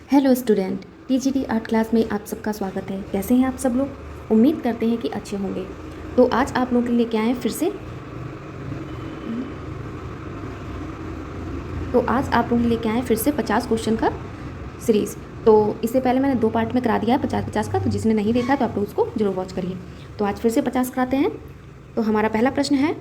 Hello student, TGT art class में आप सबका स्वागत है। कैसे हैं आप सब लोग? उम्मीद करते हैं कि अच्छे होंगे। तो आज आप लोगों के लिए क्या है फिर से आज आप लोगों के लिए क्या है फिर से 50 क्वेश्चन का सीरीज़। तो इससे पहले मैंने 2 पार्ट में करा दिया है 50-50 का, तो जिसने नहीं देखा तो आप लोग उसको जरूर वॉच करिए। तो आज फिर से 50 कराते हैं। तो हमारा पहला प्रश्न है,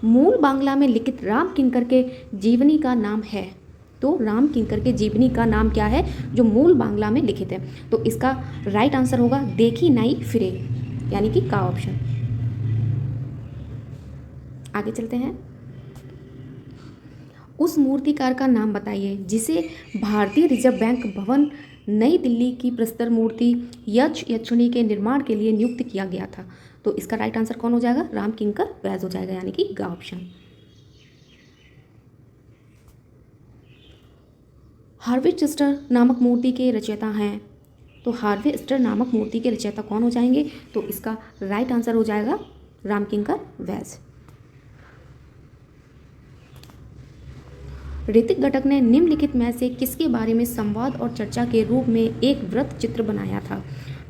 मूल बांग्ला में लिखित राम किंकर के जीवनी का नाम है। तो राम किंकर के जीवनी का नाम क्या है जो मूल बांग्ला में लिखित है? तो इसका राइट आंसर होगा देखी नाई फिरे, यानी कि का ऑप्शन। आगे चलते हैं। उस मूर्तिकार का नाम बताइए जिसे भारतीय रिजर्व बैंक भवन नई दिल्ली की प्रस्तर मूर्ति यक्ष यक्षिणी के निर्माण के लिए नियुक्त किया गया था। तो इसका राइट आंसर कौन हो जाएगा? राम किंकर वैज हो जाएगा, यानी कि गा ऑप्शन। हार्वेस्टर नामक मूर्ति के रचयिता हैं। तो हार्वेस्टर नामक मूर्ति के रचयिता कौन हो जाएंगे? तो इसका राइट आंसर हो जाएगा राम किंकर वैज। ऋतिक घटक ने निम्नलिखित में से किसके बारे में संवाद और चर्चा के रूप में एक वृत्त चित्र बनाया था?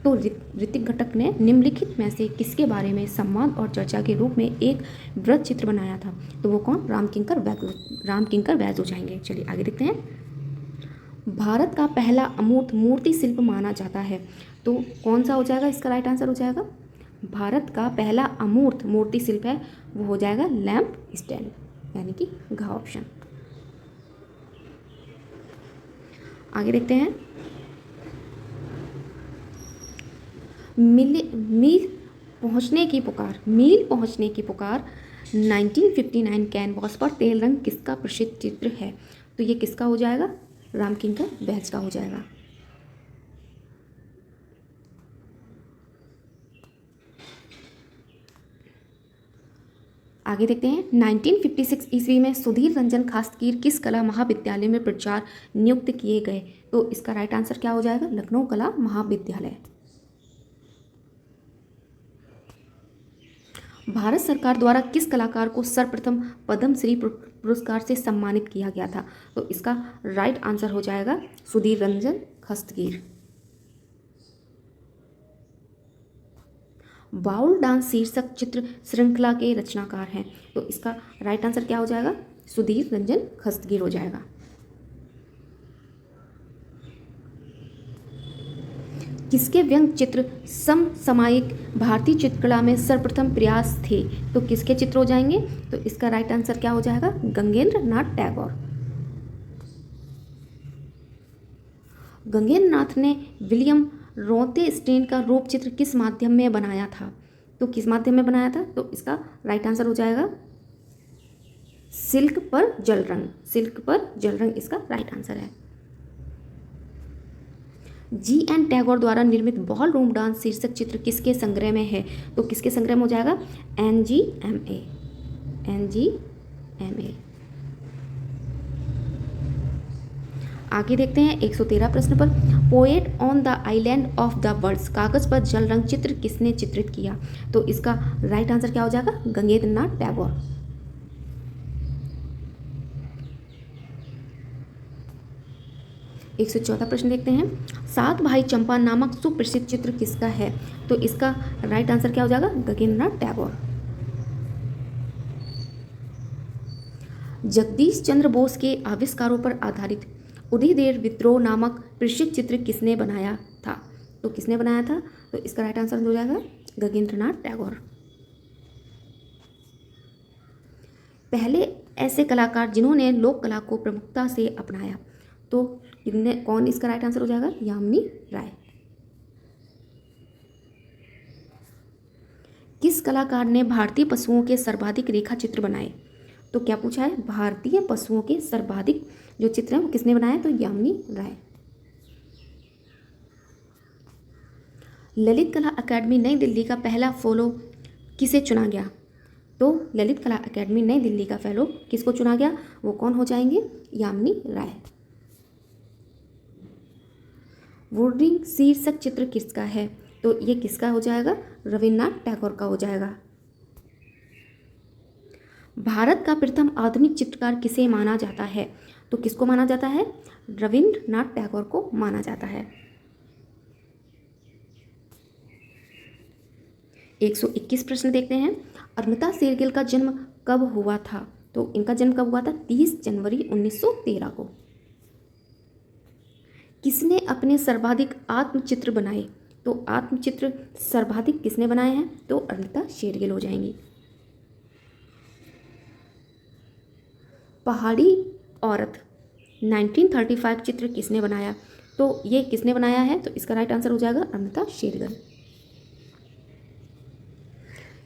तो ऋतिक घटक ने निम्नलिखित में से किसके बारे में संवाद और चर्चा के रूप में एक वृत्त चित्र बनाया था? तो वो कौन? राम किंकर वैज हो जाएंगे। चलिए आगे देखते हैं। भारत का पहला अमूर्त मूर्ति शिल्प माना जाता है। तो कौन सा हो जाएगा? इसका राइट आंसर हो जाएगा भारत का पहला अमूर्त मूर्ति शिल्प है वो हो जाएगा लैंप स्टैंड, यानी कि घ ऑप्शन। आगे देखते हैं। मील पहुंचने की पुकार 1959 कैनवास पर तेल रंग किसका प्रसिद्ध चित्र है? तो ये किसका हो जाएगा? राम किंकर वैज का हो जाएगा। आगे देखते हैं। 1956 ईस्वी में सुधीर रंजन खास्तगीर किस कला महाविद्यालय में प्राचार्य नियुक्त किए गए? तो इसका राइट आंसर क्या हो जाएगा? लखनऊ कला महाविद्यालय। भारत सरकार द्वारा किस कलाकार को सर्वप्रथम पद्मश्री पुरस्कार से सम्मानित किया गया था? तो इसका राइट आंसर हो जाएगा सुधीर रंजन खास्तगीर। बाउल डांस शीर्षक चित्र श्रृंखला के रचनाकार हैं। तो इसका राइट आंसर क्या हो जाएगा? सुधीर रंजन खास्तगीर हो जाएगा। किसके व्यंग चित्र समसामयिक भारतीय चित्रकला में सर्वप्रथम प्रयास थे? तो किसके चित्र हो जाएंगे? तो इसका राइट आंसर क्या हो जाएगा? गंगेंद्र नाथ टैगोर। गंगेंद्र नाथ ने विलियम रोथेस्टेन का रूप चित्र किस माध्यम में बनाया था? तो किस माध्यम में बनाया था? तो इसका राइट आंसर हो जाएगा सिल्क पर जल रंग इसका राइट आंसर है। G.N. टैगोर द्वारा निर्मित बॉल रूम डांस शीर्षक चित्र किसके संग्रह में है? तो किसके संग्रह में हो जाएगा? NGMA। आगे देखते हैं 113 प्रश्न पर। Poet on the island of the birds कागज पर जल रंग चित्र किसने चित्रित किया? तो इसका राइट आंसर क्या हो जाएगा? गंगेंद्र नाथ टैगोर। एक 114 प्रश्न देखते हैं। सात भाई चंपा नामक सुप्रसिद्ध चित्र किसका है? तो इसका राइट आंसर क्या हो जाएगा? गगनेंद्र नाथ टैगोर। जगदीश चंद्र बोस के आविष्कारों पर आधारित उदयदेव विद्रोह नामक प्रसिद्ध चित्र किसने बनाया था? तो किसने बनाया था? तो इसका राइट आंसर हो जाएगा गगनेंद्र नाथ टैगोर। पहले ऐसे कलाकार जिन्होंने लोक कला को प्रमुखता से अपनाया, तो कौन इसका राइट आंसर हो जाएगा? यामिनी राय। किस कलाकार ने भारतीय पशुओं के सर्वाधिक रेखा चित्र बनाए? तो क्या पूछा है? भारतीय पशुओं के सर्वाधिक जो चित्र हैं वो किसने बनाया? तो यामिनी राय। ललित कला अकादमी नई दिल्ली का पहला फेलो किसे चुना गया? तो ललित कला अकादमी नई दिल्ली का फेलो किसको चुना गया? वो कौन हो जाएंगे? यामिनी राय। वुडरिंग शीर्षक चित्र किसका है? तो ये किसका हो जाएगा? रविन्द्रनाथ टैगोर का हो जाएगा। भारत का प्रथम आधुनिक चित्रकार किसे माना जाता है? तो किसको माना जाता है? रविंद्रनाथ टैगोर को माना जाता है। 121 प्रश्न देखते हैं। अरुणिता शेरगिल का जन्म कब हुआ था? तो इनका जन्म कब हुआ था? 30 जनवरी 1913 को। किसने अपने सर्वाधिक आत्मचित्र बनाए? तो आत्मचित्र सर्वाधिक किसने बनाए हैं? तो अरुणिता शेरगिल हो जाएंगी। पहाड़ी औरत 1935 चित्र किसने बनाया? तो ये किसने बनाया है? तो इसका राइट आंसर हो जाएगा अरुणिता शेरगिल।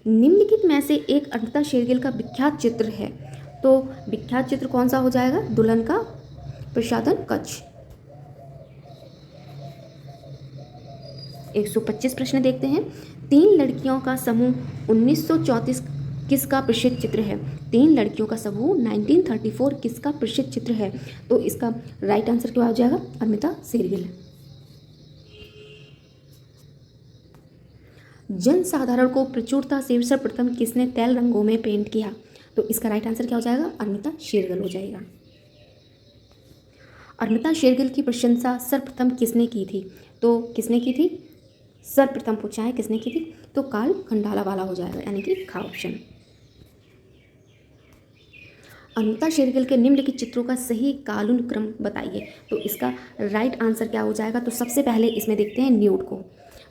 निम्नलिखित में से एक अरुणिता शेरगिल का विख्यात चित्र है, तो विख्यात चित्र कौन सा हो जाएगा? दुल्हन का प्रसाधन कक्ष। 125 प्रश्न देखते हैं। 3 लड़कियों का समूह 1934 किसका प्रसिद्ध चित्र है? 3 लड़कियों का समूह 1934 किसका प्रसिद्ध चित्र है? तो इसका राइट आंसर क्या हो जाएगा? अरुणिता शेरगिल। जनसाधारण को प्रचुरता से सर्वप्रथम किसने तैल रंगों में पेंट किया? तो इसका राइट आंसर क्या हो जाएगा? अरुणिता शेरगिल हो जाएगा। अरुणिता शेरगिल की प्रशंसा सर्वप्रथम किसने की थी? तो किसने की थी? सर्वप्रथम पूछा है किसने की थी? तो कार्ल खंडालावाला हो जाएगा, यानी कि खा ऑप्शन। अरुणिता शेरगिल के निम्नलिखित चित्रों का सही कालानुक्रम बताइए। तो इसका राइट आंसर क्या हो जाएगा? तो सबसे पहले इसमें देखते हैं न्यूड को।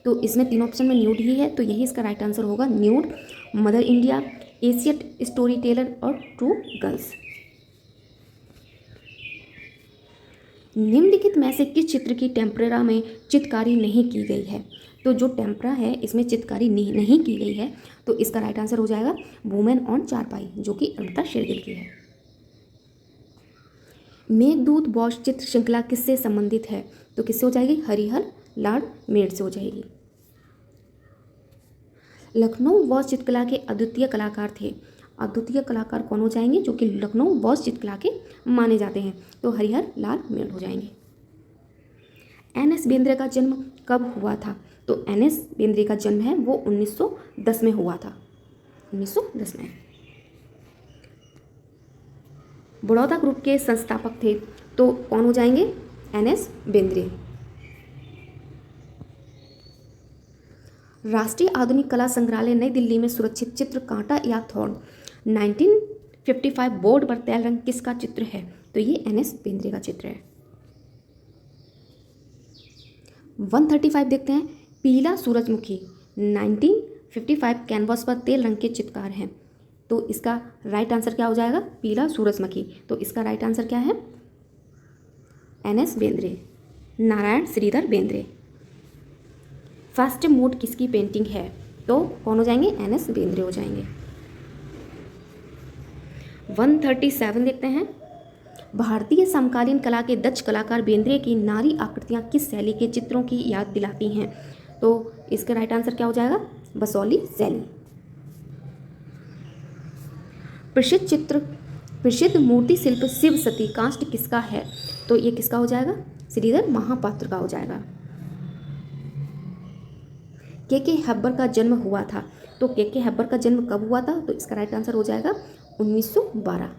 तो इसमें 3 ऑप्शन में न्यूड ही है, तो यही इसका राइट आंसर होगा। न्यूड, मदर इंडिया, एशियट स्टोरी टेलर और ट्रू गर्ल्स। निम्नलिखित में से किस चित्र की टेम्परेरा में चित्रकारी नहीं की गई है? तो जो टेम्परा है इसमें चित्रकारी नहीं की गई है, तो इसका राइट आंसर हो जाएगा वुमेन ऑन चारपाई, जो कि अरुणिता शेरगिल की है। मेघदूत बॉश चित्र श्रृंखला किससे संबंधित है? तो किससे हो जाएगी? हरिहर लाल मेड से हो जाएगी। लखनऊ वॉश चित्रकला के अद्वितीय कलाकार थे। अद्वितीय कलाकार कौन हो जाएंगे? जो कि लखनऊ वॉश चित्रकला के माने जाते हैं, तो हरिहर लाल मेड हो जाएंगे। एन.एस. बेंद्रे का जन्म कब हुआ था? तो एन.एस. बेंद्रे का जन्म है वो 1910 में हुआ था, 1910 में। बड़ौदा ग्रुप के संस्थापक थे, तो कौन हो जाएंगे? एन.एस. बेंद्रे। राष्ट्रीय आधुनिक कला संग्रहालय नई दिल्ली में सुरक्षित चित्र कांटा या थॉर्न 1955 बोर्ड पर तैल रंग किसका चित्र है? तो ये एन.एस. बेंद्रे का चित्र है। 135 देखते हैं। पीला सूरजमुखी 1955 कैनवास पर तेल रंग के चित्रकार हैं, तो इसका राइट आंसर क्या हो जाएगा? पीला सूरजमुखी। तो इसका राइट आंसर क्या है? N S. Bendre, Narayan Shridhar Bendre. Fast mode किसकी पेंटिंग है? तो कौन हो जाएंगे? एन.एस. बेंद्रे हो जाएंगे। 137 देखते हैं। भारतीय समकालीन कला के दक्ष कलाकार बेंद्रे की नारी आकृतियां किस शैली के चित्रों की याद दिलाती हैं? तो इसका राइट आंसर क्या हो जाएगा? बसौली शैली। प्रसिद्ध मूर्ति शिल्प शिव सती काष्ठ किसका है? तो ये किसका हो जाएगा? श्रीधर महापात्र का हो जाएगा। के हेब्बर का जन्म हुआ था, तो के हेब्बर का जन्म कब हुआ था? तो इसका राइट आंसर हो जाएगा 1912।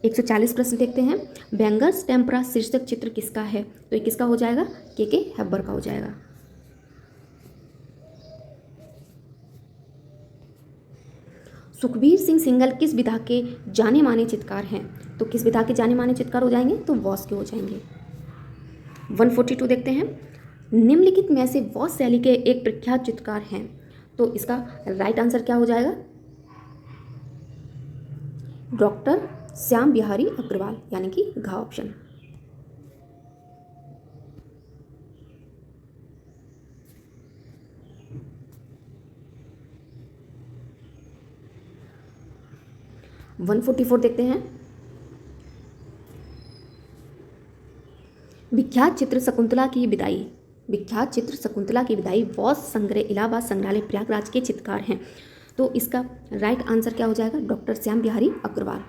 140 प्रश्न देखते हैं। बेंगर्स टेम्परा शीर्षक चित्र किसका है? तो ये किसका हो जाएगा? के हेब्बर का हो जाएगा। सुखबीर सिंह सिंघल किस विधा के जाने माने चित्रकार हैं? तो किस विधा के जाने माने चित्रकार हो जाएंगे? तो वॉस के हो जाएंगे। 142 देखते हैं। निम्नलिखित में से वॉस शैली के एक प्रख्यात चित्रकार हैं, तो इसका राइट आंसर क्या हो जाएगा? डॉक्टर श्याम बिहारी अग्रवाल, यानी कि घ ऑप्शन। वन 144 देखते हैं। विख्यात चित्र शकुंतला की विदाई वॉस संग्रह इलाहाबाद संग्रहालय प्रयागराज के चित्रकार हैं, तो इसका राइट आंसर क्या हो जाएगा? डॉक्टर श्याम बिहारी अग्रवाल।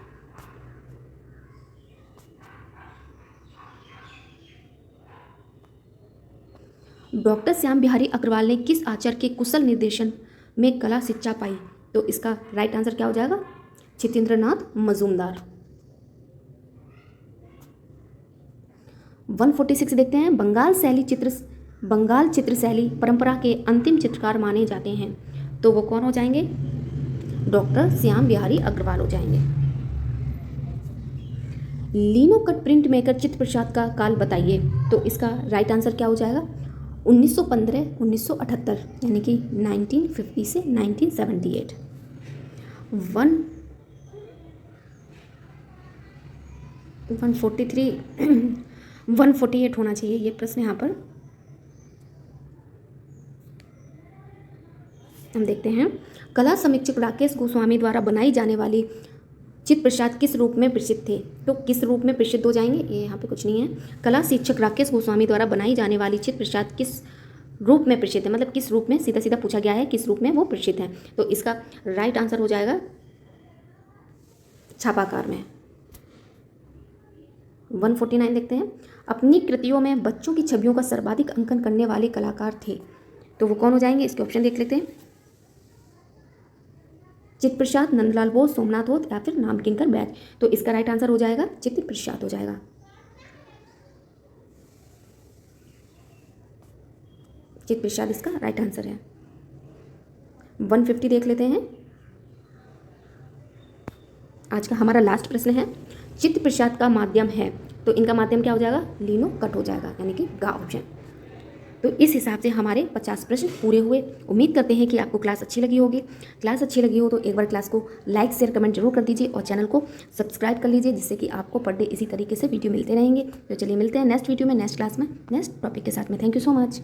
डॉक्टर श्याम बिहारी अग्रवाल ने किस आचार्य के कुशल निर्देशन में कला शिक्षा पाई? तो इसका राइट आंसर क्या हो जाएगा? छितेंद्रनाथ मजूमदार। 146 देखते हैं, बंगाल चित्र शैली परंपरा के अंतिम चित्रकार माने जाते हैं। तो वो कौन हो जाएंगे? डॉक्टर श्याम बिहारी अग्रवाल हो जाएंगे। लिनोकट प्रिंट मेकर चित्र प्रसाद का काल बताइए। तो इसका राइट आंसर क्या हो जाएगा? 1915 1978, यानी कि 1950 से 1978। 143 148 होना चाहिए ये प्रश्न यहाँ पर। हम देखते हैं, कला समीक्षक राकेश गोस्वामी द्वारा बनाई जाने वाली चित्र प्रसाद किस रूप में प्रसिद्ध थे? तो किस रूप में प्रसिद्ध हो जाएंगे? ये यहाँ पे कुछ नहीं है। कला शिक्षक राकेश गोस्वामी द्वारा बनाई जाने वाली चित्र प्रसाद किस रूप में प्रसिद्ध है, मतलब किस रूप में, सीधा सीधा पूछा गया है किस रूप में वो प्रसिद्ध है। तो इसका राइट आंसर हो जाएगा छापाकार में। 149 देखते हैं, अपनी कृतियों में बच्चों की छवियों का सर्वाधिक अंकन करने वाले कलाकार थे। तो वो कौन हो जाएंगे? इसके ऑप्शन देख लेते हैं। चित्र प्रसाद, नंदलाल बोस, सोमनाथ होत या फिर नामकिंकर बैज। तो इसका राइट आंसर हो जाएगा चित्र प्रसाद हो जाएगा। चित्र प्रसाद इसका राइट आंसर है। 150 देख लेते हैं। आज का हमारा लास्ट प्रश्न है, चित्र प्रसाद का माध्यम है। तो इनका माध्यम क्या हो जाएगा? लिनोकट हो जाएगा, यानी कि गा ऑप्शन। तो इस हिसाब से हमारे 50 प्रश्न पूरे हुए। उम्मीद करते हैं कि आपको क्लास अच्छी लगी होगी। क्लास अच्छी लगी हो तो एक बार क्लास को लाइक शेयर कमेंट जरूर कर दीजिए और चैनल को सब्सक्राइब कर लीजिए, जिससे कि आपको पर डे इसी तरीके से वीडियो मिलते रहेंगे। तो चलिए मिलते हैं नेक्स्ट वीडियो में, नेक्स्ट क्लास में, नेक्स्ट टॉपिक के साथ में। Thank you so much.